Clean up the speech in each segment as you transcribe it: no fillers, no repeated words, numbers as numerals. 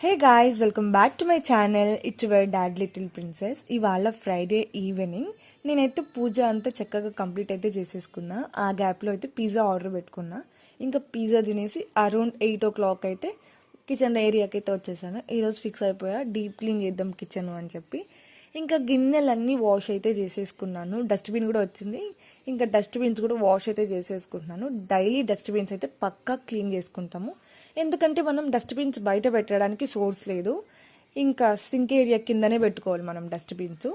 Hey guys, welcome back to my channel. It's your dad little princess. ఇవాళ Friday evening నేనైతే పూజ అంతా చక్కగా complete అయితే చేసేసుకున్నా. ఆ గ్యాప్లో అయితే పిజ్జా ఆర్డర్ పెట్టుకున్నా. ఇంకా పిజ్జా తినేసి అరౌండ్ 8 o'clock అయితే కిచెన్ ఏరియాకి అయితే వచ్చేసాను. ఈరోజు ఫిక్స్ అయిపోయా డీప్ క్లీన్ చేద్దాం కిచెన్ అని చెప్పి. ఇంకా గిన్నెలన్నీ వాష్ అయితే చేసేసుకున్నాను. డస్ట్బిన్ కూడా వచ్చింది. ఇంకా డస్ట్బిన్స్ కూడా వాష్ అయితే చేసేసుకుంటున్నాను. డైలీ డస్ట్బిన్స్ అయితే పక్కా క్లీన్ చేసుకుంటాము. ఎందుకంటే మనం డస్ట్బిన్స్ బయట పెట్టడానికి సోర్స్ లేదు. ఇంకా సింక్ ఏరియా కిందనే పెట్టుకోవాలి మనం డస్ట్బిన్స్.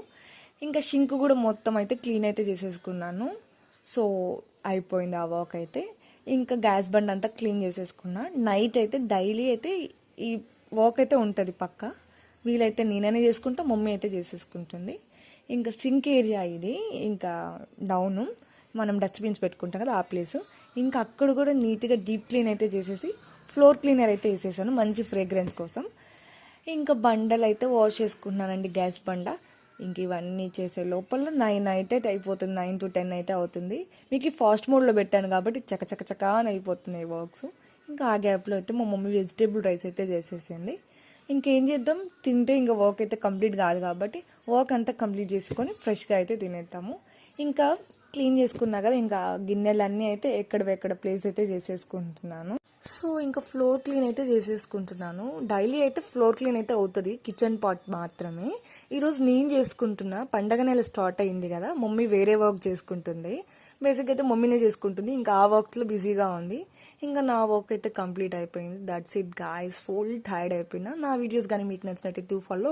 ఇంకా షింక్ కూడా మొత్తం అయితే క్లీన్ అయితే చేసేసుకున్నాను. సో అయిపోయింది ఆ వర్క్ అయితే. ఇంకా గ్యాస్ బండ్ అంతా క్లీన్ చేసేసుకున్నా. నైట్ అయితే డైలీ అయితే ఈ వర్క్ అయితే ఉంటుంది పక్కా. వీలైతే నేనైనా చేసుకుంటా, మమ్మీ అయితే చేసేసుకుంటుంది. ఇంకా సింక్ ఏరియా ఇది, ఇంకా డౌను మనం డస్ట్బిన్స్ పెట్టుకుంటాం కదా ఆ ప్లేస్. ఇంకా అక్కడ కూడా నీట్గా డీప్ క్లీన్ అయితే చేసేసి ఫ్లోర్ క్లీనర్ అయితే వేసేసాను మంచి ఫ్రేగ్రెన్స్ కోసం. ఇంకా బండలు అయితే వాష్ చేసుకుంటున్నానండి, గ్యాస్ బండ. ఇంక ఇవన్నీ చేసే లోపల 9 అయితే అయిపోతుంది, 9 to 10 అయితే అవుతుంది. మీకు ఫాస్ట్ మోడ్లో పెట్టాను కాబట్టి చకచకా అని అయిపోతున్నాయి వర్క్స్. ఇంకా ఆ గ్యాప్లో అయితే మా మమ్మీ వెజిటేబుల్ రైస్ అయితే చేసేసింది. ఇంకేం చేద్దాం, తింటే ఇంకా వర్క్ అయితే కంప్లీట్ కాదు కాబట్టి వర్క్ అంతా కంప్లీట్ చేసుకొని ఫ్రెష్గా అయితే తినేద్దాము. ఇంకా క్లీన్ చేసుకున్నా కదా, ఇంకా గిన్నెలన్నీ అయితే ఎక్కడ ప్లేస్ అయితే చేసేసుకుంటున్నాను. సో ఇంకా ఫ్లోర్ క్లీన్ అయితే చేసేసుకుంటున్నాను. డైలీ అయితే ఫ్లోర్ క్లీన్ అయితే అవుతుంది, కిచెన్ పార్ట్ మాత్రమే. ఈరోజు నేను చేసుకుంటున్నా. పండగ నెల స్టార్ట్ అయింది కదా, మమ్మీ వేరే వర్క్ చేసుకుంటుంది. బేసిక్ అయితే మమ్మీనే చేసుకుంటుంది. ఇంకా ఆ వర్క్స్లో బిజీగా ఉంది. ఇంకా నా వర్క్ అయితే కంప్లీట్ అయిపోయింది. That's it guys, full tired అయిపోయినా. నా వీడియోస్ కానీ మీకు నచ్చినట్టు ఫాలో